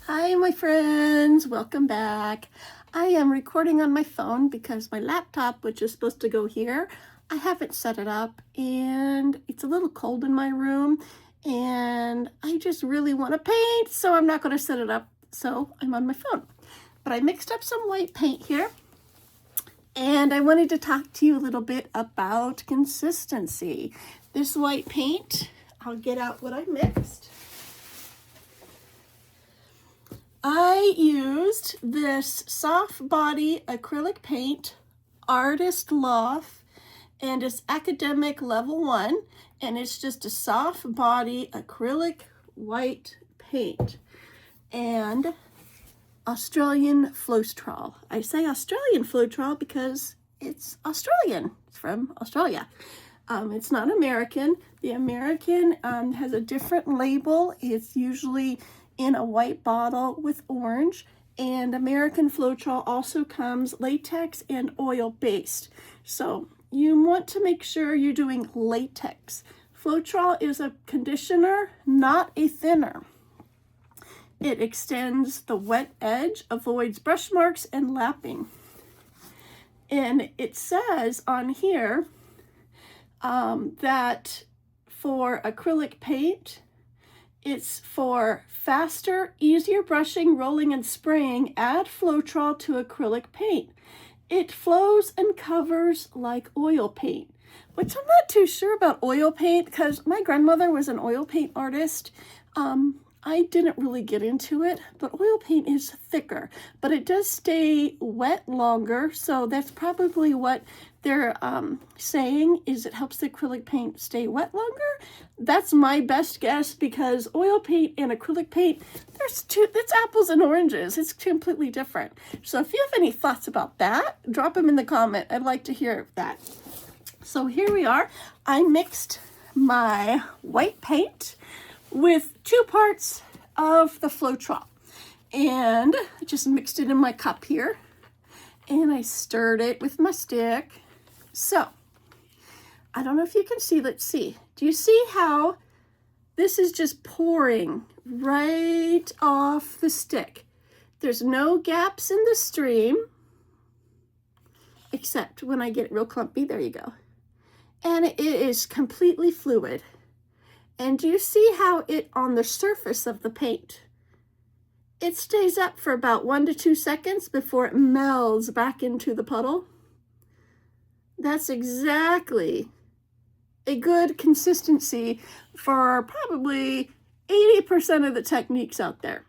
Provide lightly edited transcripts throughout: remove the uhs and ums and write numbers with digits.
Hi, my friends. Welcome back. I am recording on my phone because my laptop, which is supposed to go here, I haven't set it up and it's a little cold in my room and I just really want to paint, so I'm not going to set it up. So I'm on my phone. But I mixed up some white paint here and I wanted to talk to you a little bit about consistency. This white paint, I'll get out what I mixed. I used this soft body acrylic paint, Artist Loft, and it's academic level 1, and it's just a soft body acrylic white paint and Australian Floestrol. I say Australian Floestrol because it's Australian. It's from Australia. It's not American. The American has a different label. It's usually in a white bottle with orange, and American Floetrol also comes latex and oil based. So you want to make sure you're doing latex. Floetrol is a conditioner, not a thinner. It extends the wet edge, avoids brush marks and lapping. And it says on here that for acrylic paint, it's for faster, easier brushing, rolling, and spraying. Add Floetrol to acrylic paint. It flows and covers like oil paint, which I'm not too sure about oil paint because my grandmother was an oil paint artist. I didn't really get into it, but oil paint is thicker, but it does stay wet longer, so that's probably what they're saying, is it helps the acrylic paint stay wet longer. That's my best guess, because oil paint and acrylic paint, it's apples and oranges. It's completely different. So if you have any thoughts about that, drop them in the comment. I'd like to hear that. So here we are. I mixed my white paint with 2 parts of the Floetrol, and I just mixed it in my cup here, and I stirred it with my stick. So I don't know if you can see. Let's see. Do you see how this is just pouring right off the stick? There's no gaps in the stream, except when I get it real clumpy. There you go. And it is completely fluid. And do you see how it, on the surface of the paint, it stays up for about 1 to 2 seconds before it melds back into the puddle? That's exactly a good consistency for probably 80% of the techniques out there.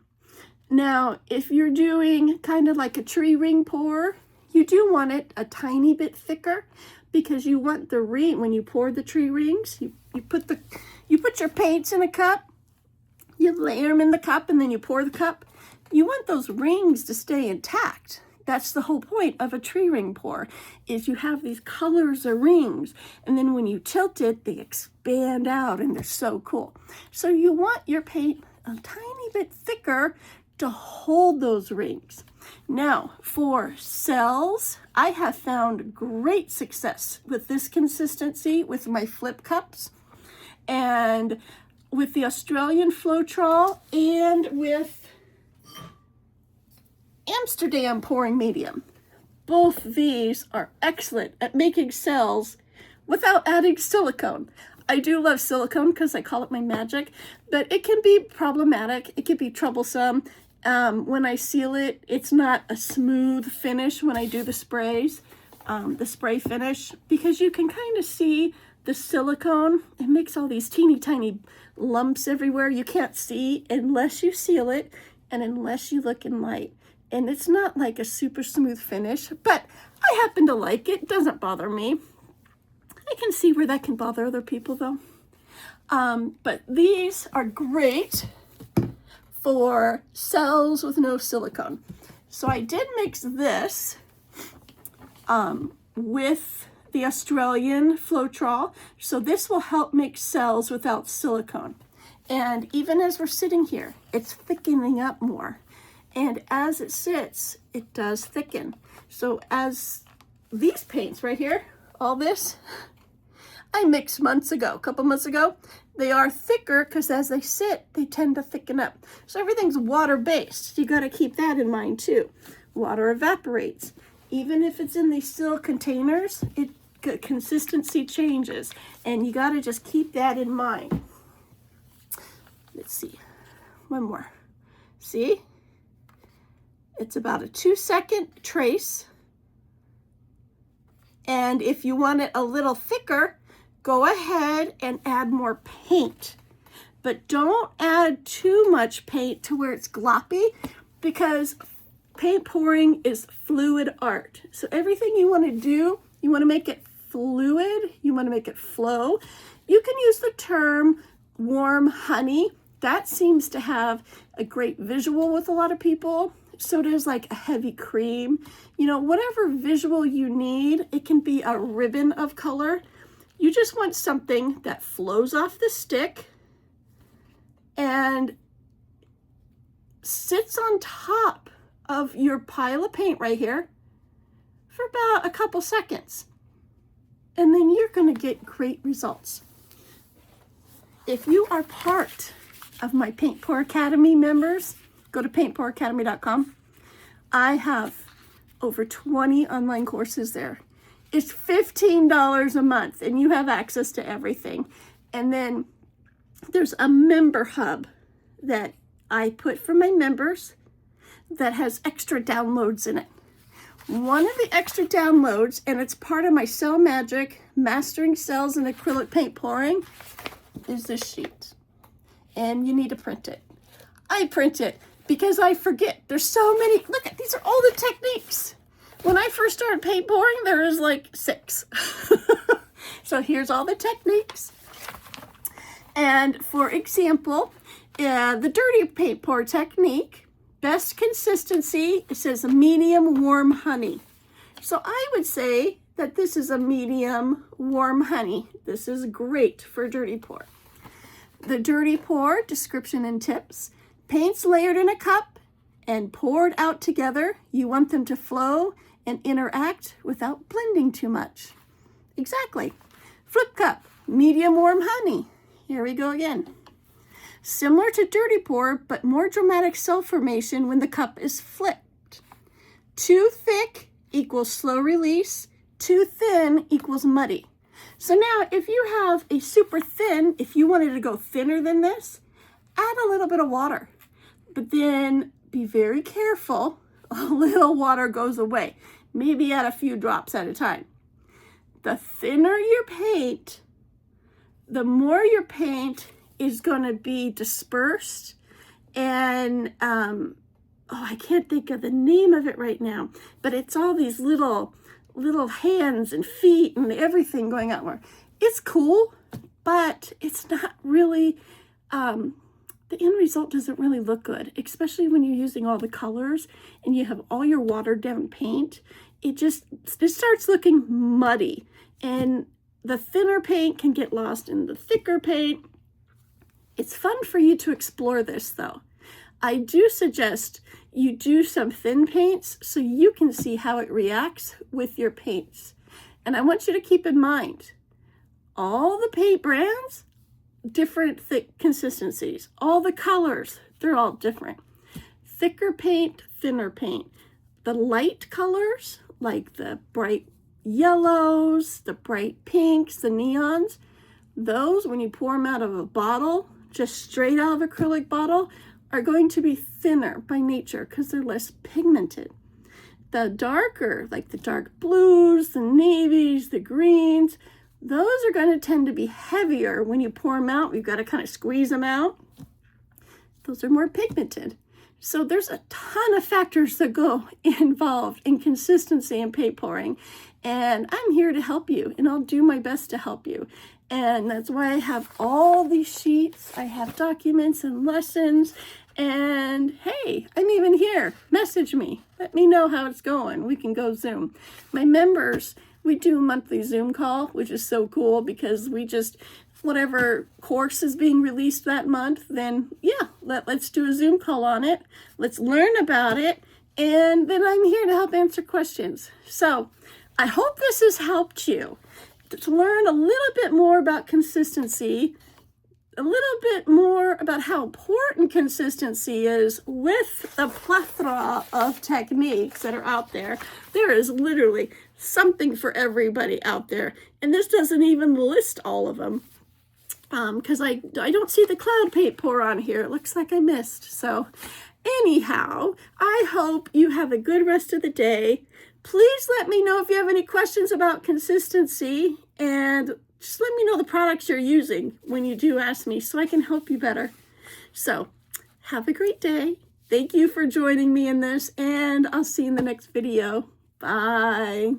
Now, if you're doing kind of like a tree ring pour, you do want it a tiny bit thicker, because you want the ring, when you pour the tree rings, you put your paints in a cup, you layer them in the cup, and then you pour the cup. You want those rings to stay intact. That's the whole point of a tree ring pour, is you have these colors of rings, and then when you tilt it, they expand out, and they're so cool. So you want your paint a tiny bit thicker to hold those rings. Now, for cells, I have found great success with this consistency with my flip cups, and with the Australian Floetrol, and with Amsterdam pouring medium. Both these are excellent at making cells without adding silicone. I do love silicone because I call it my magic, but it can be problematic. It can be troublesome. When I seal it, it's not a smooth finish when I do the sprays, the spray finish, because you can kind of see the silicone. It makes all these teeny tiny lumps everywhere you can't see unless you seal it and unless you look in light. And it's not like a super smooth finish, but I happen to like it. It doesn't bother me. I can see where that can bother other people though. But these are great for cells with no silicone. So I did mix this with the Australian Floetrol. So this will help make cells without silicone. And even as we're sitting here, it's thickening up more. And as it sits, it does thicken. So as these paints right here, all this, I mixed a couple months ago. They are thicker because as they sit, they tend to thicken up. So everything's water-based. You got to keep that in mind too. Water evaporates. Even if it's in these steel containers, consistency changes. And you got to just keep that in mind. Let's see. One more. See? It's about a 2-second trace. And if you want it a little thicker, go ahead and add more paint. But don't add too much paint to where it's gloppy, because paint pouring is fluid art. So everything you want to do, you want to make it fluid, you want to make it flow. You can use the term warm honey. That seems to have a great visual with a lot of people. So does like a heavy cream. You know, whatever visual you need, it can be a ribbon of color. You just want something that flows off the stick and sits on top of your pile of paint right here for about a couple seconds. And then you're going to get great results. If you are part of my Paint Pour Academy members, go to paintpouracademy.com. I have over 20 online courses there. It's $15 a month and you have access to everything. And then there's a member hub that I put for my members that has extra downloads in it. One of the extra downloads, and it's part of my Cell Magic Mastering Cells and Acrylic Paint Pouring, is this sheet. And you need to print it. I print it because I forget. There's so many. Look at these are all the techniques. When I first started paint pouring, there was like 6. So here's all the techniques. And for example, the dirty paint pour technique, best consistency, it says a medium warm honey. So I would say that this is a medium warm honey. This is great for dirty pour. The dirty pour description and tips. Paints layered in a cup and poured out together. You want them to flow and interact without blending too much. Exactly. Flip cup, medium warm honey. Here we go again. Similar to dirty pour, but more dramatic cell formation when the cup is flipped. Too thick equals slow release. Too thin equals muddy. So now if you have a super thin, if you wanted to go thinner than this, add a little bit of water. But then be very careful. A little water goes away. Maybe add a few drops at a time. The thinner your paint, the more your paint is going to be dispersed. And, I can't think of the name of it right now, but it's all these little hands and feet and everything going out more. It's cool, but it's not really, the end result doesn't really look good, especially when you're using all the colors and you have all your watered down paint. It starts looking muddy, and the thinner paint can get lost in the thicker paint. It's fun for you to explore this though. I do suggest you do some thin paints so you can see how it reacts with your paints. And I want you to keep in mind, all the paint brands, different thick consistencies. All the colors, they're all different. Thicker paint, thinner paint. The light colors, like the bright yellows, the bright pinks, the neons, those, when you pour them out of a bottle, just straight out of an acrylic bottle, are going to be thinner by nature because they're less pigmented. The darker, like the dark blues, the navies, the greens, those are going to tend to be heavier. When you pour them out, you've got to kind of squeeze them out. Those are more pigmented. So there's a ton of factors that go involved in consistency in paint pouring. And I'm here to help you, and I'll do my best to help you. And that's why I have all these sheets. I have documents and lessons. And hey, I'm even here. Message me. Let me know how it's going. We can go Zoom. My members, we do a monthly Zoom call, which is so cool because we just, whatever course is being released that month, then yeah, let's do a Zoom call on it. Let's learn about it. And then I'm here to help answer questions. So I hope this has helped you. to learn a little bit more about consistency, a little bit more about how important consistency is with the plethora of techniques that are out there. There is literally something for everybody out there. And this doesn't even list all of them. Because I don't see the cloud paint pour on here. It looks like I missed. So anyhow, I hope you have a good rest of the day. Please let me know if you have any questions about consistency, and just let me know the products you're using when you do ask me so I can help you better. So have a great day. Thank you for joining me in this, and I'll see you in the next video. Bye.